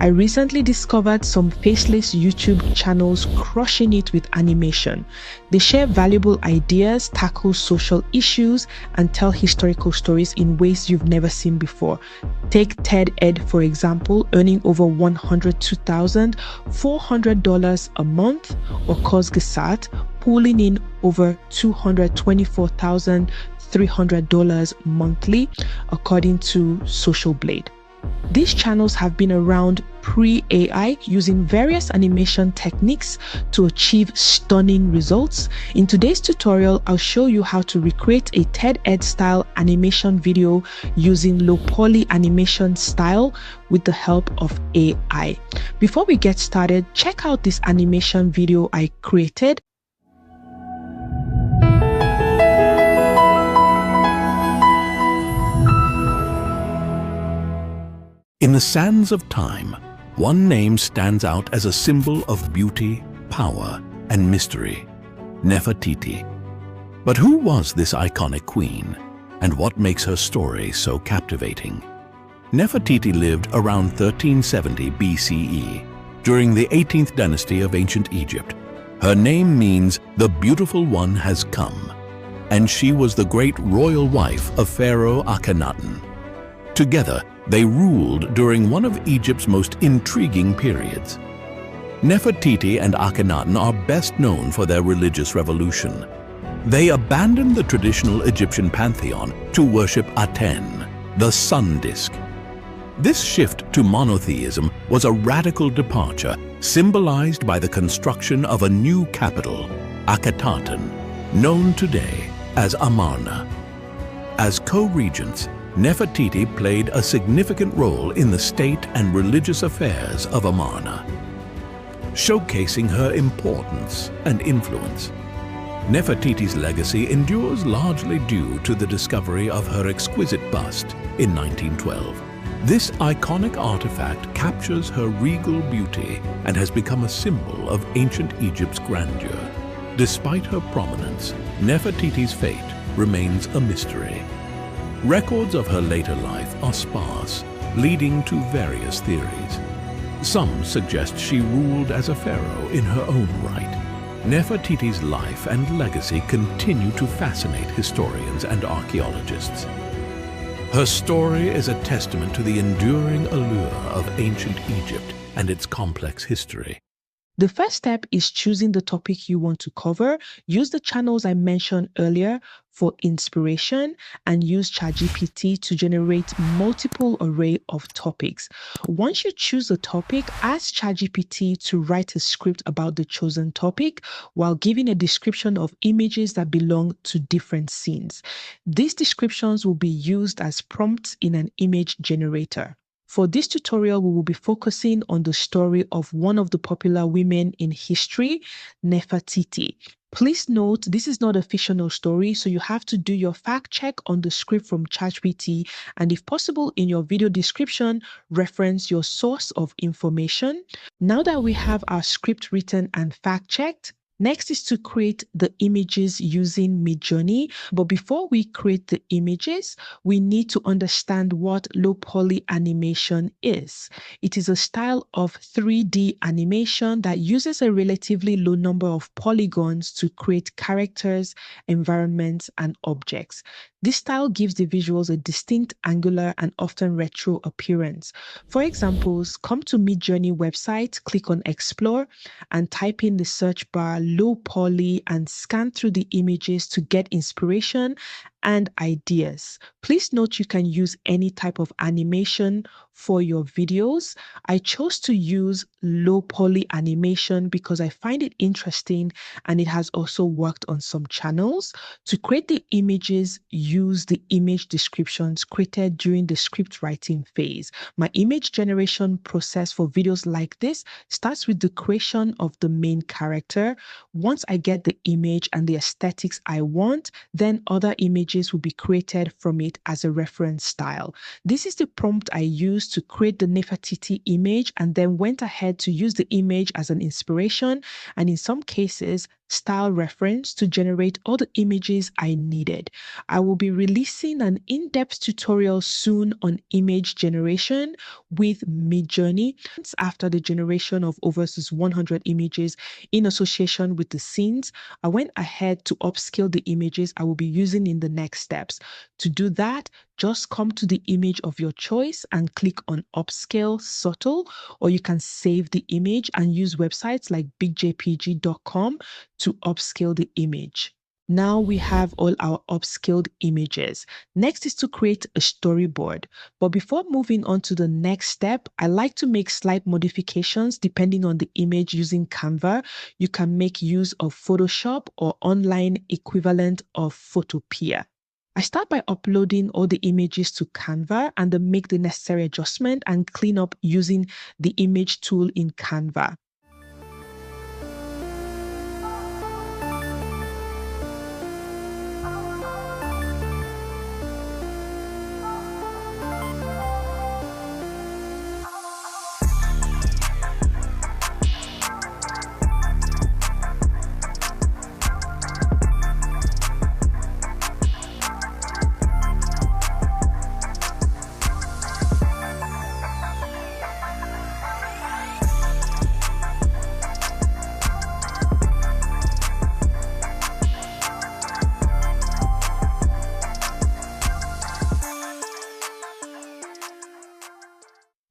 I recently discovered some Faceless YouTube channels crushing it with animation. They share valuable ideas, tackle social issues, and tell historical stories in ways you've never seen before. Take Ted Ed, for example, earning over $102,400 a month, or Cosgesat, pulling in over $224,300 monthly, according to Social Blade. These channels have been around pre-AI, using various animation techniques to achieve stunning results. In today's tutorial, I'll show you how to recreate a TED Ed style animation video using low poly animation style with the help of AI. Before we get started, check out this animation video I created. In the sands of time, one name stands out as a symbol of beauty, power, and mystery: Nefertiti. But who was this iconic queen, and what makes her story so captivating? Nefertiti lived around 1370 BCE, during the 18th dynasty of ancient Egypt. Her name means "the beautiful one has come," and she was the great royal wife of Pharaoh Akhenaten. Together, they ruled during one of Egypt's most intriguing periods. Nefertiti and Akhenaten are best known for their religious revolution. They abandoned the traditional Egyptian pantheon to worship Aten, the sun disk. This shift to monotheism was a radical departure, symbolized by the construction of a new capital, Akhetaten, known today as Amarna. As co-regents, Nefertiti played a significant role in the state and religious affairs of Amarna, showcasing her importance and influence. Nefertiti's legacy endures largely due to the discovery of her exquisite bust in 1912. This iconic artifact captures her regal beauty and has become a symbol of ancient Egypt's grandeur. Despite her prominence, Nefertiti's fate remains a mystery. Records of her later life are sparse, leading to various theories. Some suggest she ruled as a pharaoh in her own right. Nefertiti's life and legacy continue to fascinate historians and archaeologists. Her story is a testament to the enduring allure of ancient Egypt and its complex history. The first step is choosing the topic you want to cover. Use the channels I mentioned earlier for inspiration and use ChatGPT to generate multiple array of topics. Once you choose a topic, ask ChatGPT to write a script about the chosen topic while giving a description of images that belong to different scenes. These descriptions will be used as prompts in an image generator. For this tutorial, we will be focusing on the story of one of the popular women in history, Nefertiti. Please note, this is not a fictional story, so you have to do your fact check on the script from ChatGPT, and if possible, in your video description, reference your source of information. Now that we have our script written and fact checked, next is to create the images using Midjourney. But before we create the images, we need to understand what low poly animation is. It is a style of 3D animation that uses a relatively low number of polygons to create characters, environments, and objects. This style gives the visuals a distinct angular and often retro appearance. For examples, come to Midjourney website, click on Explore, and type in the search bar low poly and scan through the images to get inspiration and ideas. Please note you can use any type of animation for your videos. I chose to use low poly animation because I find it interesting and it has also worked on some channels. To create the images, use the image descriptions created during the script writing phase. My image generation process for videos like this starts with the creation of the main character. Once I get the image and the aesthetics I want, then other images will be created from it as a reference style. This is the prompt I used to create the Nefertiti image, and then went ahead to use the image as an inspiration, and in some cases style reference to generate all the images I needed. I will be releasing an in-depth tutorial soon on image generation with Midjourney. After the generation of over 100 images in association with the scenes, I went ahead to upscale the images I will be using in the next steps. To do that, just come to the image of your choice and click on Upscale Subtle, or you can save the image and use websites like bigjpg.com to upscale the image. Now we have all our upscaled images. Next is to create a storyboard. But before moving on to the next step, I like to make slight modifications depending on the image using Canva. You can make use of Photoshop or online equivalent of Photopea. I start by uploading all the images to Canva and then make the necessary adjustment and clean up using the image tool in Canva.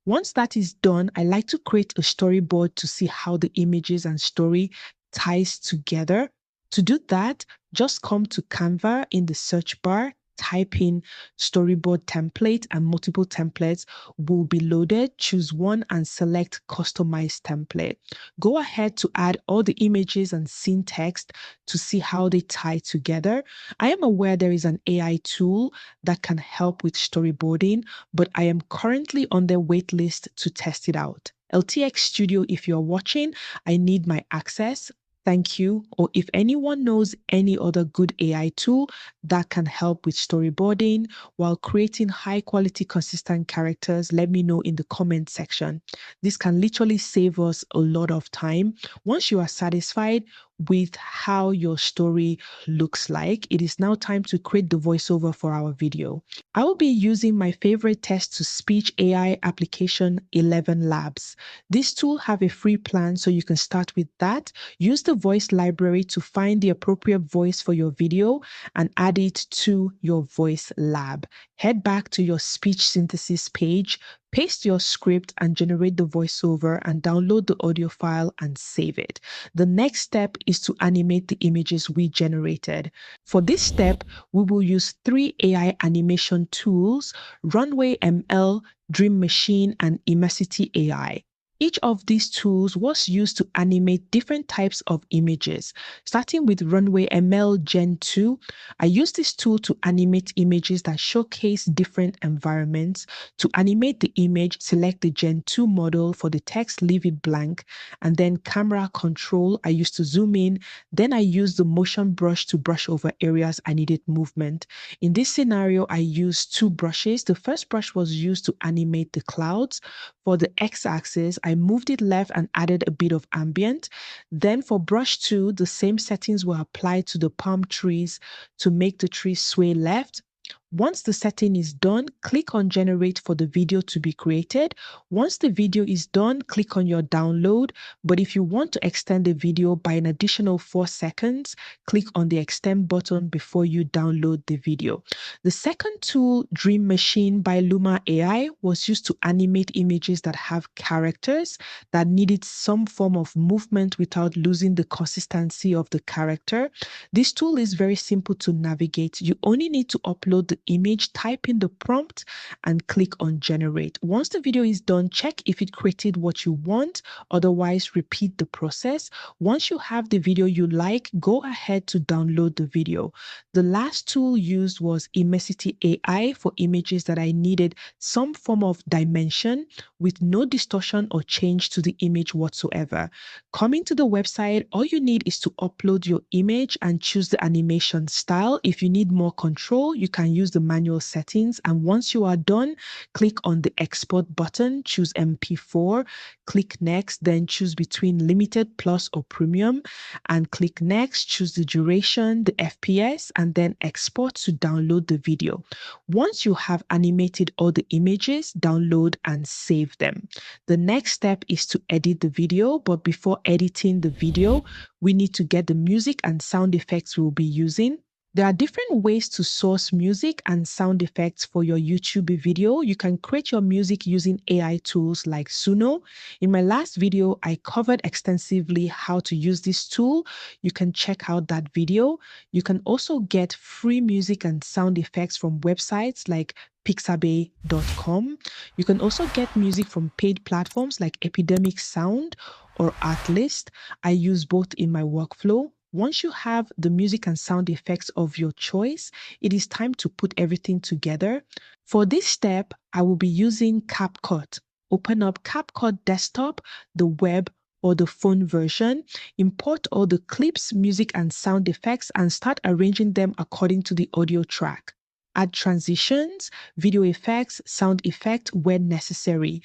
Once that is done, I like to create a storyboard to see how the images and story ties together. To do that, just come to Canva in the search bar, type in storyboard template, and multiple templates will be loaded. Choose one and select customize template. Go ahead to add all the images and scene text to see how they tie together. I am aware there is an AI tool that can help with storyboarding, but I am currently on their wait list to test it out. LTX Studio, if you're watching, I need my access. Thank you. Or if anyone knows any other good AI tool that can help with storyboarding while creating high quality, consistent characters, let me know in the comment section. This can literally save us a lot of time. Once you are satisfied with how your story looks like, it is now time to create the voiceover for our video. I will be using my favorite text-to-speech AI application, 11 Labs. This tool have a free plan, so you can start with that. Use the voice library to find the appropriate voice for your video and add it to your voice lab. Head back to your speech synthesis page, paste your script and generate the voiceover and download the audio file and save it. The next step is to animate the images we generated. For this step, we will use 3 AI animation tools: Runway ML, Dream Machine, and Immensity AI. Each of these tools was used to animate different types of images. Starting with Runway ML Gen 2, I used this tool to animate images that showcase different environments. To animate the image, select the Gen 2 model. For the text, leave it blank. And then camera control, I used to zoom in. Then I used the motion brush to brush over areas I needed movement. In this scenario, I used 2 brushes. The first brush was used to animate the clouds. For the x-axis, I moved it left and added a bit of ambient. Then for brush 2, the same settings were applied to the palm trees to make the trees sway left. Once the setting is done, click on Generate for the video to be created. Once the video is done, click on your download. But if you want to extend the video by an additional 4 seconds, click on the Extend button before you download the video. The second tool, Dream Machine by Luma AI, was used to animate images that have characters that needed some form of movement without losing the consistency of the character. This tool is very simple to navigate. You only need to upload the image, type in the prompt, and click on Generate. Once the video is done, check if it created what you want. Otherwise, repeat the process. Once you have the video you like, go ahead to download the video. The last tool used was Immensity AI for images that I needed some form of dimension with no distortion or change to the image whatsoever. Coming to the website, all you need is to upload your image and choose the animation style. If you need more control, you can use choose the manual settings. And once you are done, click on the export button, choose MP4, click next, then choose between limited, plus, or premium, and click next, choose the duration, the FPS, and then export to download the video. Once you have animated all the images, download and save them. The next step is to edit the video, but before editing the video, we need to get the music and sound effects we'll be using. There are different ways to source music and sound effects for your YouTube video. You can create your music using AI tools like Suno. In my last video, I covered extensively how to use this tool. You can check out that video. You can also get free music and sound effects from websites like pixabay.com. You can also get music from paid platforms like Epidemic Sound or Artlist. I use both in my workflow. Once you have the music and sound effects of your choice, it is time to put everything together. For this step, I will be using CapCut. Open up CapCut Desktop, the web, or the phone version. Import all the clips, music, and sound effects and start arranging them according to the audio track. Add transitions, video effects, sound effect when necessary.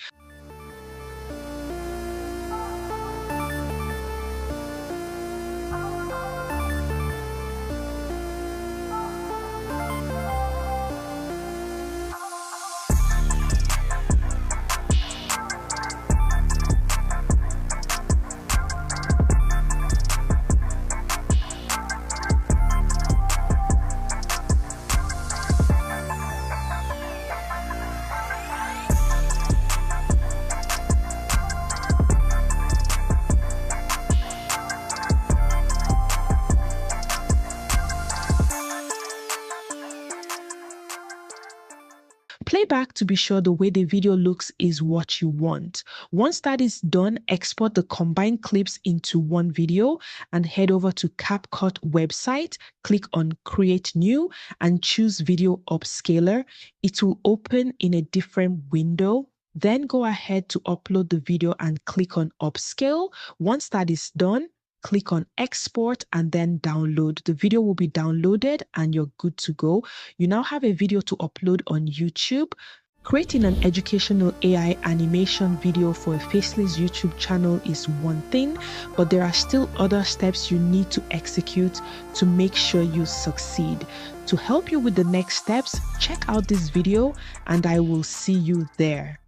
Playback to be sure the way the video looks is what you want. Once that is done, export the combined clips into one video and head over to CapCut website, click on Create New and choose Video Upscaler. It will open in a different window. Then go ahead to upload the video and click on Upscale. Once that is done, click on export and then download. The video will be downloaded and you're good to go. You now have a video to upload on YouTube. Creating an educational AI animation video for a Faceless YouTube channel is one thing, but there are still other steps you need to execute to make sure you succeed. To help you with the next steps, check out this video and I will see you there.